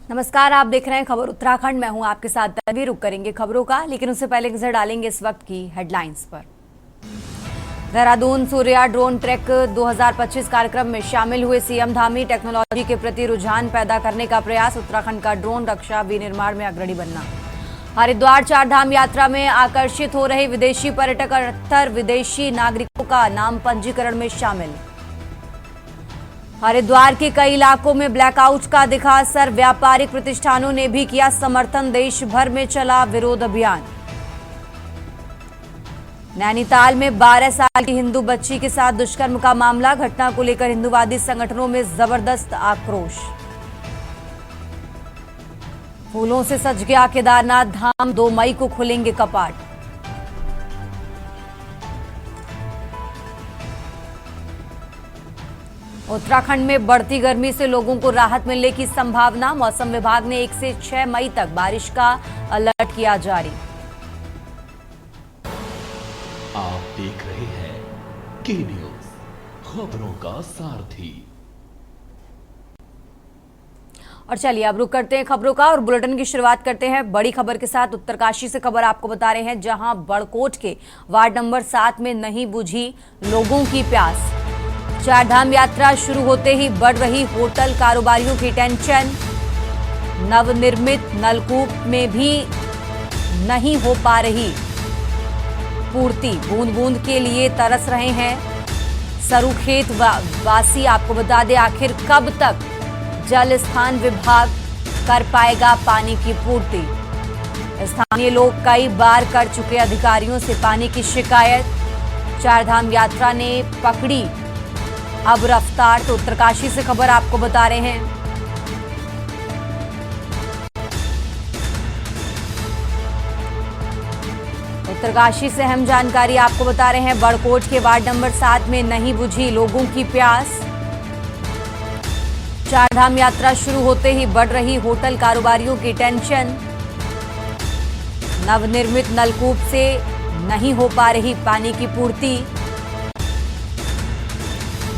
नमस्कार, आप देख रहे हैं खबर उत्तराखंड। मैं हूं आपके साथ तभी रुक करेंगे खबरों का, लेकिन उससे पहले नजर डालेंगे इस वक्त की हेडलाइंस पर। देहरादून सूर्या ड्रोन ट्रैक 2025 कार्यक्रम में शामिल हुए सीएम धामी। टेक्नोलॉजी के प्रति रुझान पैदा करने का प्रयास, उत्तराखंड का ड्रोन रक्षा विनिर्माण में अग्रणी बनना। हरिद्वार चार धाम यात्रा में आकर्षित हो रहे विदेशी पर्यटक, 78 विदेशी नागरिकों का नाम पंजीकरण में शामिल। हरिद्वार के कई इलाकों में ब्लैकआउट का दिखा असर, व्यापारिक प्रतिष्ठानों ने भी किया समर्थन। देश भर में चला विरोध अभियान। नैनीताल में 12 साल की हिंदू बच्ची के साथ दुष्कर्म का मामला, घटना को लेकर हिंदूवादी संगठनों में जबरदस्त आक्रोश। फूलों से सज गया केदारनाथ धाम, 2 मई को खुलेंगे कपाट। उत्तराखंड में बढ़ती गर्मी से लोगों को राहत मिलने की संभावना, मौसम विभाग ने 1 से 6 मई तक बारिश का अलर्ट किया जारी। आप देख रहे हैं के न्यूज, खबरों का सारथी। और चलिए अब रुक करते हैं खबरों का और बुलेटिन की शुरुआत करते हैं बड़ी खबर के साथ। उत्तरकाशी से खबर आपको बता रहे हैं, जहां बड़कोट के वार्ड नंबर 7 में नहीं बुझी लोगों की प्यास। चारधाम यात्रा शुरू होते ही बढ़ रही होटल कारोबारियों की टेंशन। नवनिर्मित नलकूप में भी नहीं हो पा रही पूर्ति, बूंद बूंद के लिए तरस रहे हैं सरुखेत वासी। आपको बता दें, आखिर कब तक जल स्थान विभाग कर पाएगा पानी की पूर्ति। स्थानीय लोग कई बार कर चुके अधिकारियों से पानी की शिकायत। चारधाम यात्रा ने पकड़ी अब रफ्तार। तो उत्तरकाशी से खबर आपको बता रहे हैं, उत्तरकाशी से अहम जानकारी आपको बता रहे हैं। बड़कोट के वार्ड नंबर 7 में नहीं बुझी लोगों की प्यास। चारधाम यात्रा शुरू होते ही बढ़ रही होटल कारोबारियों की टेंशन। नवनिर्मित नलकूप से नहीं हो पा रही पानी की पूर्ति,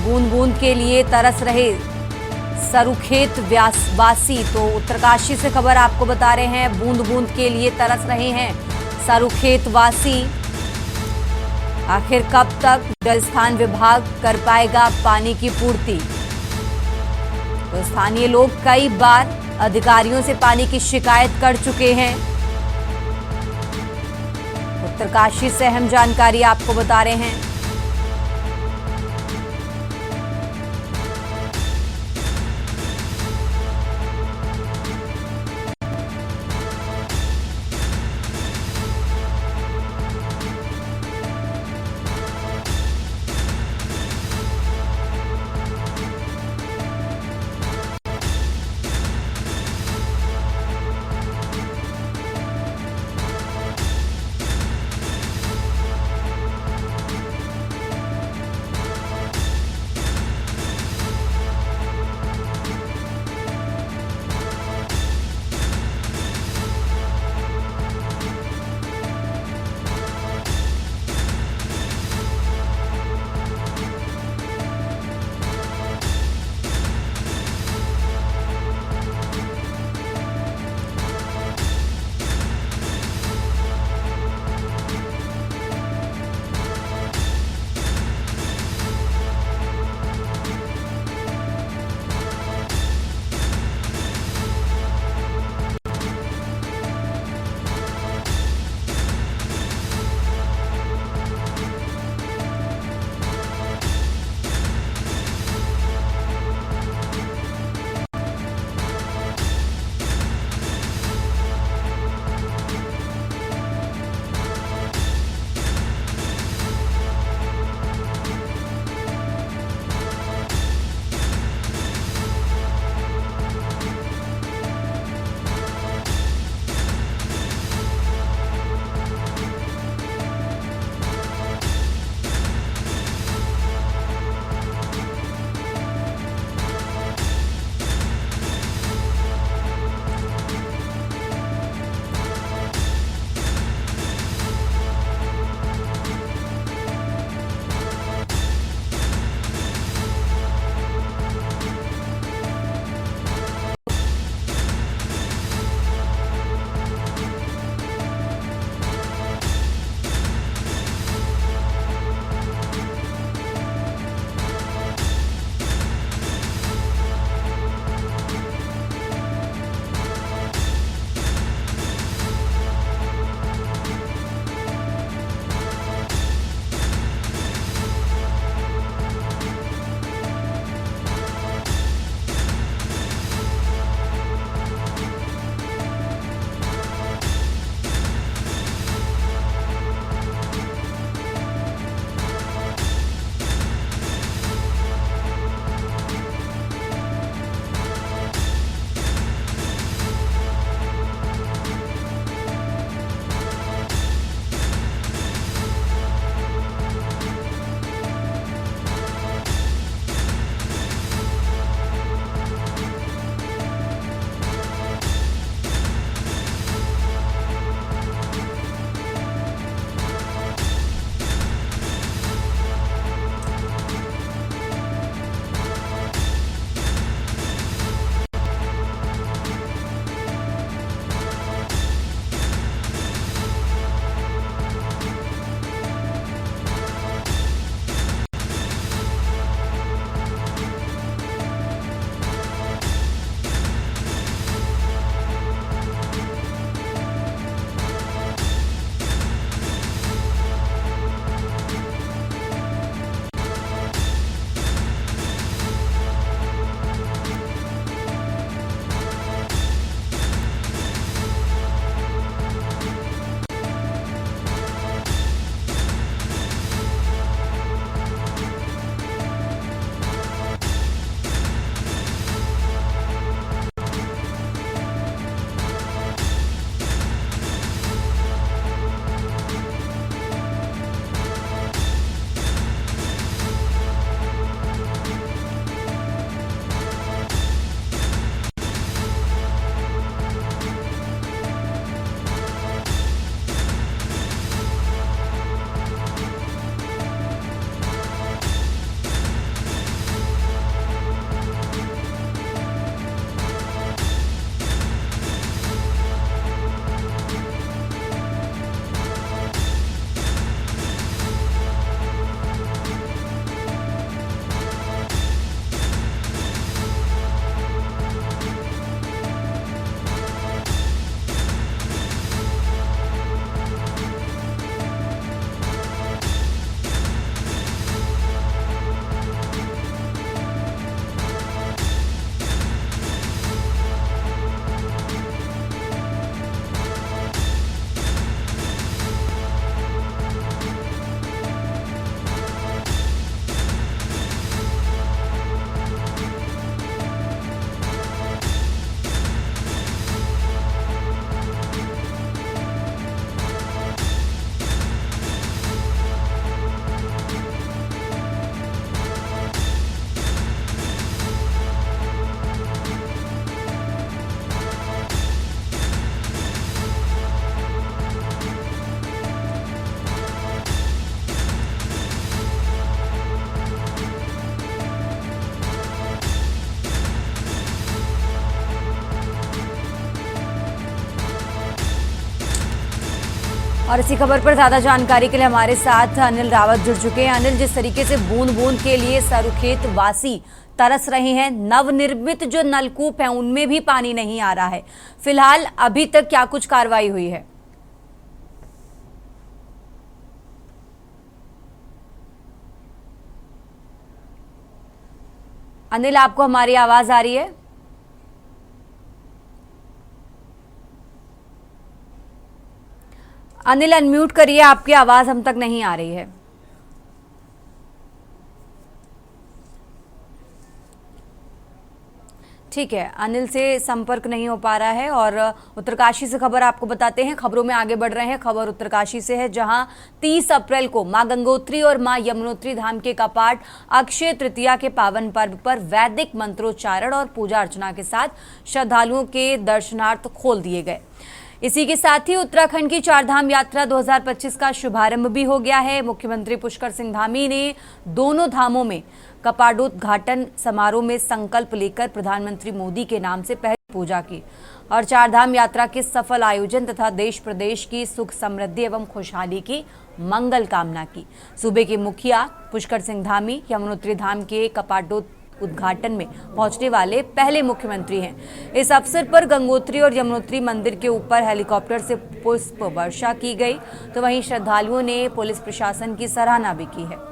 बूंद बूंद के लिए तरस रहे सरुखेत वासी। तो उत्तरकाशी से खबर आपको बता रहे हैं, बूंद बूंद के लिए तरस रहे हैं सरुखेत वासी। आखिर कब तक जल स्थान विभाग कर पाएगा पानी की पूर्ति। तो स्थानीय लोग कई बार अधिकारियों से पानी की शिकायत कर चुके हैं। उत्तरकाशी से अहम जानकारी आपको बता रहे हैं। और इसी खबर पर ज्यादा जानकारी के लिए हमारे साथ अनिल रावत जुड़ चुके हैं। अनिल, जिस तरीके से बूंद बूंद के लिए सरुखेत वासी तरस रहे हैं, नवनिर्मित जो नलकूप हैं उनमें भी पानी नहीं आ रहा है। फिलहाल अभी तक क्या कुछ कार्रवाई हुई है? अनिल, आपको हमारी आवाज आ रही है? अनिल, अनम्यूट करिए, आपकी आवाज हम तक नहीं आ रही है। ठीक है, अनिल से संपर्क नहीं हो पा रहा है। और उत्तरकाशी से खबर आपको बताते हैं। खबरों में आगे बढ़ रहे हैं। खबर उत्तरकाशी से है, जहां 30 अप्रैल को मां गंगोत्री और मां यमुनोत्री धाम के कपाट अक्षय तृतीया के पावन पर्व पर वैदिक मंत्रोच्चारण और पूजा अर्चना के साथ श्रद्धालुओं के दर्शनार्थ खोल दिए गए। इसी के साथ ही उत्तराखंड की चारधाम यात्रा 2025 का शुभारंभ भी हो गया है। मुख्यमंत्री पुष्कर सिंह धामी ने दोनों धामों में कपाटोद्घाटन समारोह में संकल्प लेकर प्रधानमंत्री मोदी के नाम से पहली पूजा की और चारधाम यात्रा के सफल आयोजन तथा देश प्रदेश की सुख समृद्धि एवं खुशहाली की मंगल कामना की। सूबे के मुखिया पुष्कर सिंह धामी यमुनोत्री धाम के उद्घाटन में पहुंचने वाले पहले मुख्यमंत्री हैं। इस अवसर पर गंगोत्री और यमुनोत्री मंदिर के ऊपर हेलीकॉप्टर से पुष्प वर्षा की गई, तो वहीं श्रद्धालुओं ने पुलिस प्रशासन की सराहना भी की है।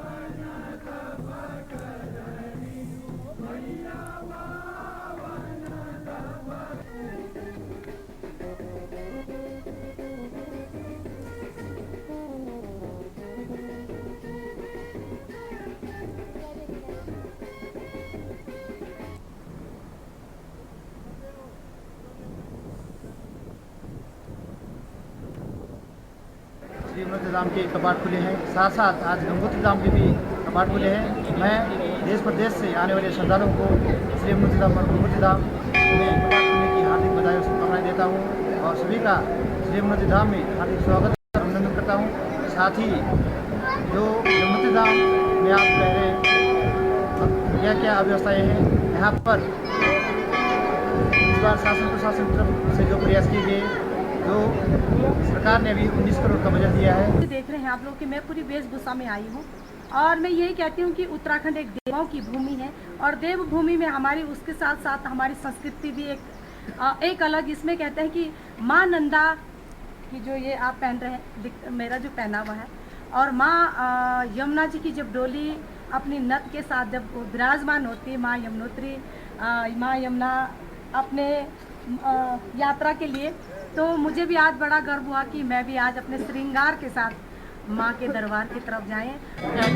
यमुनोत्री धाम के कपाट खुले हैं, साथ साथ आज गंगोत्री धाम के भी कपाट खुले हैं। मैं देश प्रदेश से आने वाले श्रद्धालुओं को श्री यमुनोत्री धाम और गंगोत्री धाम में कपाट खुलने की हार्दिक बधाई और शुभकामनाएं देता हूँ और सभी का श्री यमुनोत्री धाम में हार्दिक स्वागत और अभिनंदन करता हूँ। साथ ही जो यमुनोत्री धाम में आप कह रहे हैं क्या क्या व्यवस्थाएँ हैं, यहाँ पर इस बार शासन प्रशासन तरफ से जो प्रयास किए गए, जो सरकार ने अभी 19 करोड़ का बजट दिया है। देख रहे हैं आप लोग कि मैं पूरी वेशभूषा में आई हूँ और मैं यही कहती हूँ कि उत्तराखंड एक देवों की भूमि है और देवभूमि में हमारी उसके साथ साथ हमारी संस्कृति भी एक अलग, इसमें कहते हैं कि माँ नंदा की जो ये आप पहन रहे हैं, मेरा जो पहनावा है, और माँ यमुना जी की जब डोली अपनी नथ के साथ जब विराजमान होती है माँ यमुनोत्री, माँ यमुना अपने यात्रा के लिए, तो मुझे भी आज बड़ा गर्व हुआ कि मैं भी आज अपने श्रृंगार के साथ माँ के दरबार की तरफ जाएं।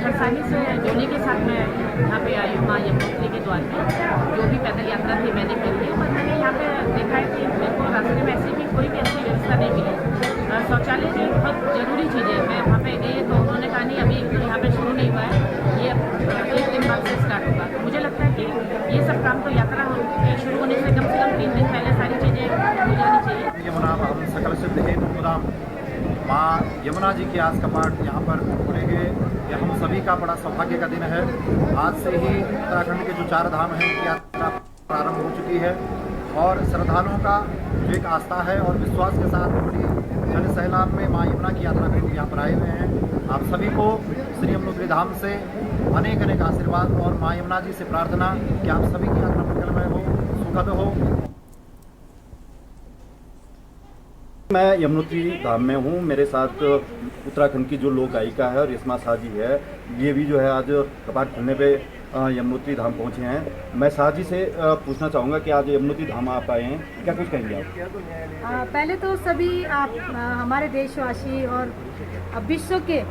खरसानी से डोली के साथ मैं यहाँ पे आई हूँ माँ यमुनोत्री के द्वार पे। जो भी पैदल यात्रा थी मैंने करी है, पर मैंने यहाँ पे देखा है कि मेरे को रास्ते में ऐसी भी कोई भी ऐसी व्यवस्था नहीं मिली। शौचालय की बहुत ज़रूरी चीज़ है। मैं वहाँ पे गई तो उन्होंने कहा नहीं अभी तो यहाँ पे शुरू नहीं हुआ है, ये 1 दिन बाद से स्टार्ट होगा। तो मुझे लगता है कि ये सब काम तो यात्रा शुरू होने से कम 3 दिन पहले सारी चीज़ें हो जानी चाहिए। यमुना हम सकल सिद्ध है मुदाम माँ यमुना जी के आज कपाट यहाँ पर खोले गए। यह हम सभी का बड़ा सौभाग्य का दिन है। आज से ही उत्तराखंड के जो 4 धाम हैं उनकी यात्रा प्रारंभ हो चुकी है और श्रद्धालुओं का जो एक आस्था है और विश्वास के साथ बड़ी जन सैलाब में माँ यमुना की यात्रा के लिए यहाँ पर आए हुए हैं। आप सभी को श्री यमुनोत्री धाम से अनेक अनेक आशीर्वाद और माँ यमुना जी से प्रार्थना कि आप सभी की यात्रा मंगलमय हो, सुखद हो। मैं यमुनोत्री धाम में हूँ। मेरे साथ उत्तराखंड की जो लोक गायिका है और रेशमा शाह जी है, ये भी जो है आज कपाट खुलने पे यमुनोत्री धाम पहुँचे हैं। मैं शाह जी से पूछना चाहूँगा कि आज यमुनोत्री धाम आप आए हैं, क्या कुछ कहेंगे आप? पहले तो सभी आप हमारे देशवासी और विश्व के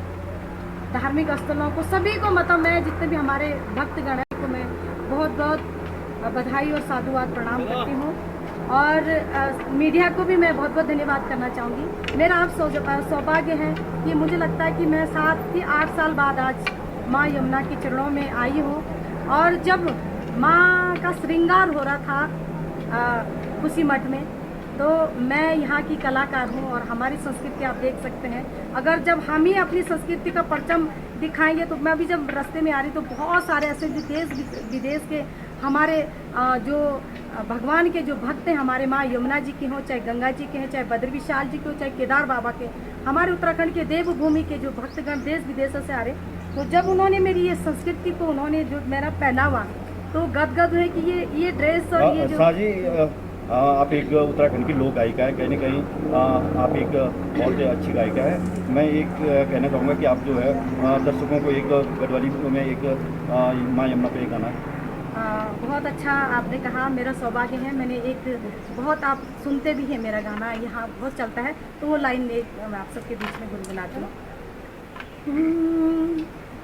धार्मिक स्थलों को सभी को मतलब मैं जितने भी हमारे भक्तगण हैं को मैं बहुत बहुत बधाई और साधुवाद प्रणाम करती हूँ और मीडिया को भी मैं बहुत बहुत धन्यवाद करना चाहूँगी। मेरा आप सौभाग्य है कि मुझे लगता है कि मैं 7 से 8 साल बाद आज माँ यमुना के चरणों में आई हूँ और जब माँ का श्रृंगार हो रहा था खुशी मठ में, तो मैं यहाँ की कलाकार हूँ और हमारी संस्कृति आप देख सकते हैं। अगर जब हम ही अपनी संस्कृति का परचम दिखाएंगे तो मैं भी जब रास्ते में आ रही तो बहुत सारे ऐसे देश विदेश के हमारे जो भगवान के जो भक्त हैं, हमारे माँ यमुना जी की हों, चाहे गंगा जी के हैं, चाहे बद्र विशाल जी के हों, चाहे केदार बाबा के, हमारे उत्तराखंड के देवभूमि के जो भक्तगण देश विदेशों से आ रहे, तो जब उन्होंने मेरी ये संस्कृति को, उन्होंने जो मेरा पहनावा, तो गदगद हुए कि ये ड्रेस और ये जो साजी, आप एक उत्तराखंड की लोक गायिका है, कहीं ना कहीं आप एक बहुत अच्छी गायिका है। मैं एक कहना चाहूँगा कि आप जो है दर्शकों को एक गढ़वाली में एक माँ यमुना पे एक गाना। बहुत अच्छा आपने कहा, मेरा सौभाग्य है, मैंने एक बहुत, आप सुनते भी हैं मेरा गाना, यहाँ बहुत चलता है, तो वो लाइन मैं आप सबके बीच में गुनगुनाती हूँ।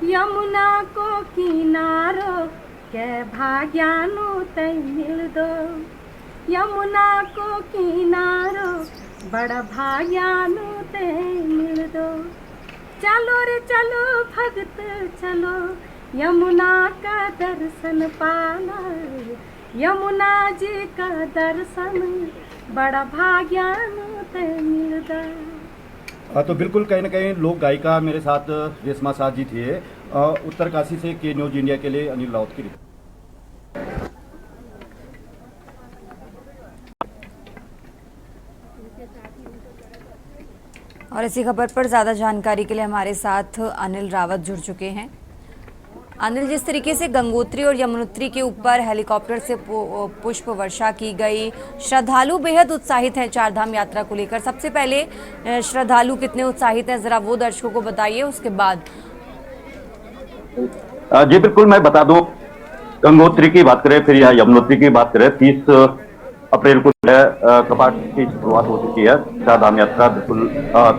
यमुना को किनारो के भाग्यानु तै मिल दो, यमुना को किनारो बड़ा भाग्यानु तै मिल दो, चलो रे चलो भगत चलो, यमुना का दर्शन पाना, यमुना जी का दर्शन बड़ा भाग्यानु तै मिल दो। तो बिल्कुल कहीं ना कहीं लोक गायिका मेरे साथ रेशमा शाह जी थे। उत्तरकाशी से के न्यूज इंडिया के लिए अनिल राउत की रिपोर्ट। और इसी खबर पर ज़्यादा जानकारी के लिए हमारे साथ अनिल रावत जुड़ चुके हैं। अनिल, जिस तरीके से गंगोत्री और यमुनोत्री के ऊपर हेलीकॉप्टर से पुष्प वर्षा की गई, श्रद्धालु बेहद उत्साहित हैं चारधाम यात्रा को लेकर। सबसे पहले श्रद्धालु कितने उत्साहित हैं, जरा वो दर्शकों को बताइए, उसके बाद। जी बिल्कुल, मैं बता दूं, गंगोत्री की बात करें फिर या यमुनोत्री की बात करें, 30 अप्रैल को कपाट की शुरुआत हो चुकी है। चारधाम यात्रा बिल्कुल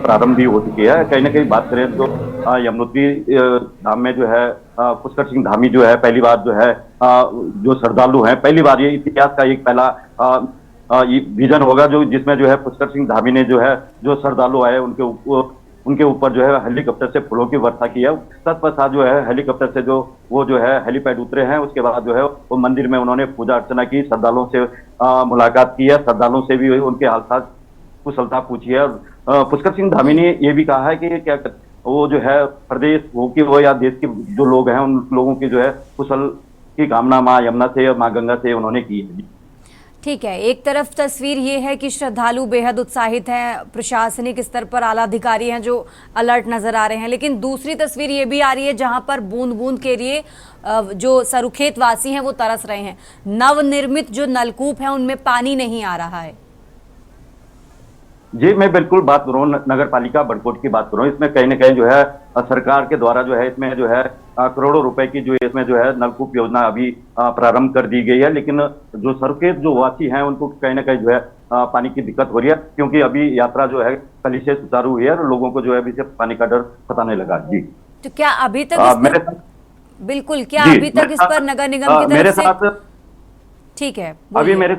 प्रारंभ भी हो चुकी है। कहीं ना कहीं बात करें तो यमुनोत्री धाम में जो है पुष्कर सिंह धामी जो है पहली बार जो है जो श्रद्धालु हैं, पहली बार ये इतिहास का एक पहला विजन होगा जो जिसमें जो है पुष्कर सिंह धामी ने जो है जो श्रद्धालु आए उनके ऊपर जो है हेलीकॉप्टर से फूलों की वर्षा की है। तत्पश्चात जो है हेलीकॉप्टर से वो जो है हेलीपैड उतरे हैं। उसके बाद जो है वो मंदिर में उन्होंने पूजा अर्चना की, श्रद्धालुओं से मुलाकात की है, श्रद्धालुओं से भी उनके हालचाल कुशलता पूछी है। पुष्कर सिंह धामी ने ये भी कहा है कि क्या वो जो है प्रदेश हो कि वो या देश के जो लोग हैं उन लोगों की जो है कुशल की कामना माँ यमुना से और माँ गंगा से उन्होंने की है। ठीक है, एक तरफ तस्वीर ये है कि श्रद्धालु बेहद उत्साहित हैं, प्रशासनिक स्तर पर आला अधिकारी हैं जो अलर्ट नजर आ रहे हैं, लेकिन दूसरी तस्वीर ये भी आ रही है जहां पर बूंद बूंद के लिए जो सरुखेत वासी हैं वो तरस रहे हैं। नवनिर्मित जो नलकूप हैं उनमें पानी नहीं आ रहा है। जी मैं बिल्कुल बात कर रहा हूँ नगर पालिका बड़कोट की बात कर रहा हूँ। इसमें कहीं ना कहीं जो है सरकार के द्वारा जो है इसमें जो है करोड़ों रुपए की जो इसमें जो है नलकूप योजना अभी प्रारंभ कर दी गई है, लेकिन जो सरुखेत जो वासी हैं उनको कहीं ना कहीं जो है पानी की दिक्कत हो रही है, क्योंकि अभी यात्रा जो है कल से सुचारू हुई है और लोगों को जो है अभी से पानी का डर सताने लगा। जी तो क्या अभी तक बिल्कुल क्या अभी तक इस पर नगर निगम की तरफ से? ठीक है, अभी मेरे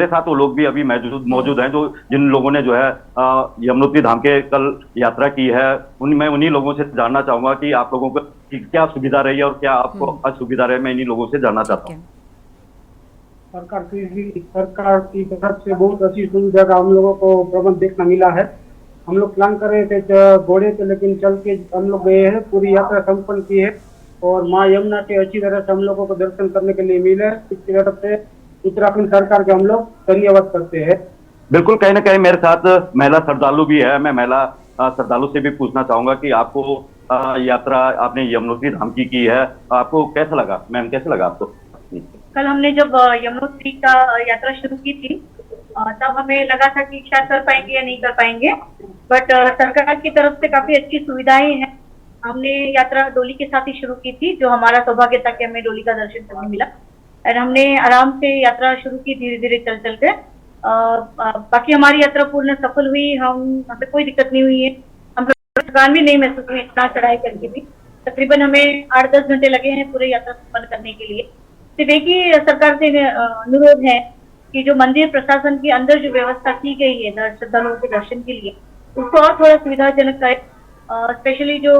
साथ वो लोग भी अभी मौजूद हैं जो जिन लोगों ने जो है यमुनोत्री धाम के कल यात्रा की है। मैं उन्हीं लोगों से जानना चाहूंगा कि आप लोगों को क्या सुविधा रही है और क्या आपको असुविधा रही है। मैं इन्हीं लोगों से जानना चाहता हूँ। सरकार की तरफ से बहुत अच्छी सुविधा का हम लोगों को प्रबंध देखना मिला है। हम लोग प्लान कर रहे थे घोड़े पे, लेकिन चल के हम लोग गए हैं, पूरी यात्रा संपन्न की है और माँ यमुना के अच्छी तरह से हम लोगों को दर्शन करने के लिए मिले। इसकी तरफ से उत्तराखंड सरकार के हम लोग धन्यवाद करते हैं। बिल्कुल, कहीं ना कहीं मेरे साथ महिला श्रद्धालु भी है। मैं महिला श्रद्धालु से भी पूछना चाहूंगा कि आपको यात्रा आपने यमुनोत्री धाम की है, आपको कैसा लगा मैम, कैसा लगा आपको? कल हमने जब यमुनोत्री का यात्रा शुरू की थी तब हमें लगा था कि शायद कर पाएंगे या नहीं कर पाएंगे, बट सरकार की तरफ से काफी अच्छी सुविधाएं हैं। हमने यात्रा डोली के साथ ही शुरू की थी, जो हमारा सौभाग्य था कि हमें डोली का दर्शन करने मिला और हमने आराम से यात्रा शुरू की, धीरे धीरे चल चल के। बाकी हमारी यात्रा पूर्ण सफल हुई, हमें कोई दिक्कत नहीं हुई है, हम थकान भी नहीं महसूस हुई इतना चढ़ाई करके भी। तकरीबन हमें 8-10 घंटे लगे हैं पूरे यात्रा संपन्न करने के लिए। सिर्फ एक ही सरकार से अनुरोध है कि जो मंदिर प्रशासन के अंदर जो व्यवस्था की गई है श्रद्धालुओं के दर्शन के लिए, उसको और थोड़ा सुविधाजनक करे। स्पेशली जो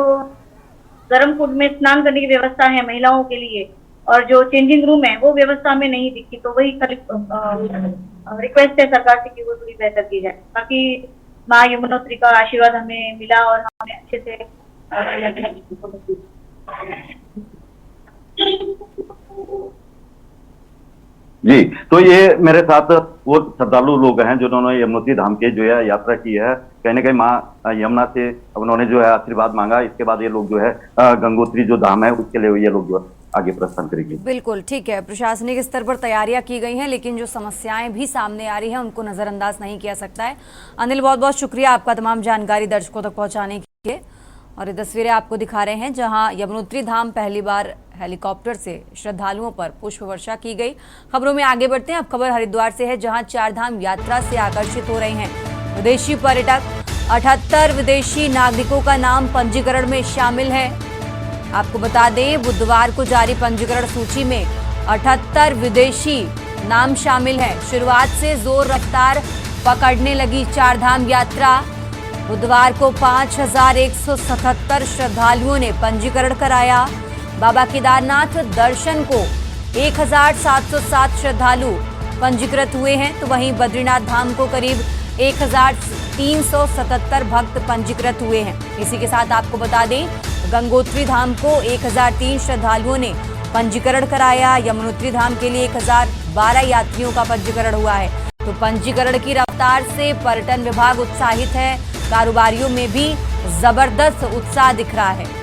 गर्म कुंड में स्नान करने की व्यवस्था है महिलाओं के लिए और जो चेंजिंग रूम है वो व्यवस्था में नहीं दिखी, तो वही रिक्वेस्ट है सरकार से कि वो थोड़ी बेहतर की जाए। बाकी माँ यमुनोत्री का आशीर्वाद हमें मिला और हमने अच्छे से जी, तो ये मेरे साथ वो श्रद्धालु लोग हैं जिन्होंने यमुनोत्री धाम के जो है यात्रा की है। कहीं ना कहीं माँ यमुना से उन्होंने जो है आशीर्वाद मांगा। इसके बाद ये लोग जो है गंगोत्री जो धाम है उसके लिए ये लोग जो है आगे प्रस्थान करेंगे। बिल्कुल ठीक है, प्रशासनिक स्तर पर तैयारियां की गई हैं, लेकिन जो समस्याएं भी सामने आ रही हैं उनको नजरअंदाज नहीं किया सकता है। अनिल, बहुत बहुत शुक्रिया आपका तमाम जानकारी दर्शकों तक पहुंचाने के लिए। और ये तस्वीरें आपको दिखा रहे हैं जहां यमुनोत्री धाम पहली बार हेलीकॉप्टर से श्रद्धालुओं पर पुष्प वर्षा की गई। खबरों में आगे बढ़ते हैं। अब खबर हरिद्वार से है जहां चारधाम यात्रा से आकर्षित हो रहे हैं विदेशी पर्यटक। 78 विदेशी नागरिकों का नाम पंजीकरण में शामिल है। आपको बता दें, बुधवार को जारी पंजीकरण सूची में 78 विदेशी नाम शामिल है। शुरुआत से जोर रफ्तार पकड़ने लगी चारधाम यात्रा। बुधवार को 5177 श्रद्धालुओं ने पंजीकरण कराया। बाबा केदारनाथ दर्शन को 1707 श्रद्धालु पंजीकृत हुए हैं, तो वहीं बद्रीनाथ धाम को करीब 1377 भक्त पंजीकृत हुए हैं। इसी के साथ आपको बता दें, गंगोत्री धाम को 1003 श्रद्धालुओं ने पंजीकरण कराया। यमुनोत्री धाम के लिए 1012 यात्रियों का पंजीकरण हुआ है। तो पंजीकरण की रफ्तार से पर्यटन विभाग उत्साहित है। कारोबारियों में भी जबरदस्त उत्साह दिख रहा है।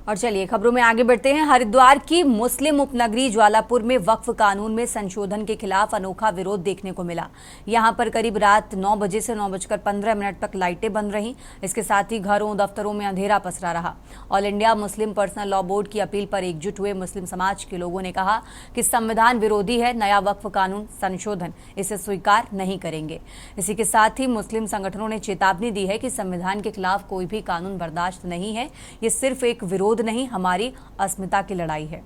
और चलिए खबरों में आगे बढ़ते हैं। हरिद्वार की मुस्लिम उपनगरी ज्वालापुर में वक्फ कानून में संशोधन के खिलाफ अनोखा विरोध देखने को मिला। यहां पर करीब रात 9 बजे से 9:15 तक लाइटें बंद रहीं। इसके साथ ही घरों दफ्तरों में अंधेरा पसरा रहा। All India Muslim personal law board की अपील पर एकजुट हुए मुस्लिम समाज के लोगों ने कहा कि संविधान विरोधी है नया वक्फ कानून संशोधन, इसे स्वीकार नहीं करेंगे। इसी के साथ ही मुस्लिम संगठनों ने चेतावनी दी है कि संविधान के खिलाफ कोई भी कानून बर्दाश्त नहीं है। ये सिर्फ एक विरोध नहीं, हमारी अस्मिता की लड़ाई है।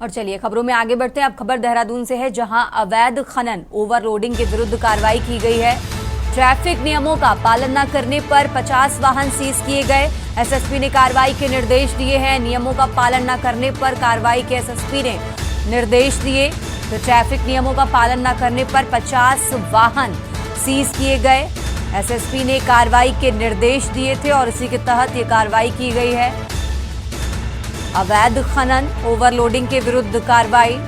और चलिए खबरों में आगे बढ़ते हैं। अब खबर देहरादून से है जहां अवैध खनन ओवरलोडिंग के विरुद्ध कार्रवाई की गई है। ट्रैफिक नियमों का पालन न करने पर 50 वाहन सीज किए गए। एसएसपी ने कार्रवाई के निर्देश दिए हैं। नियमों का पालन न करने पर कार्रवाई के एसएसपी ने निर्देश दिए। तो ट्रैफिक नियमों का पालन न करने पर 50 वाहन सीज किए गए। एसएसपी ने कार्रवाई के निर्देश दिए थे और इसी के तहत ये कार्रवाई की गई है। अवैध खनन ओवरलोडिंग के विरुद्ध कार्रवाई।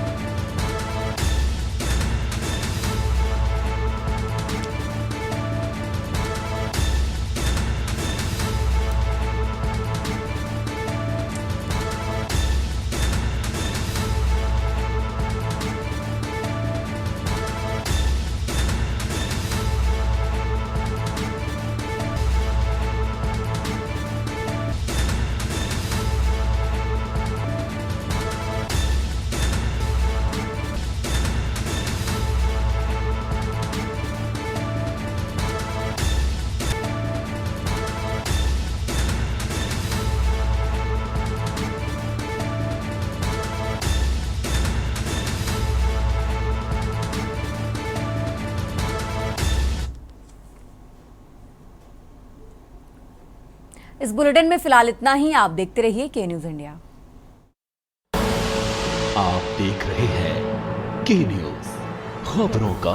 इस बुलेटिन में फिलहाल इतना ही। आप देखते रहिए के न्यूज इंडिया। आप देख रहे हैं के न्यूज, खबरों का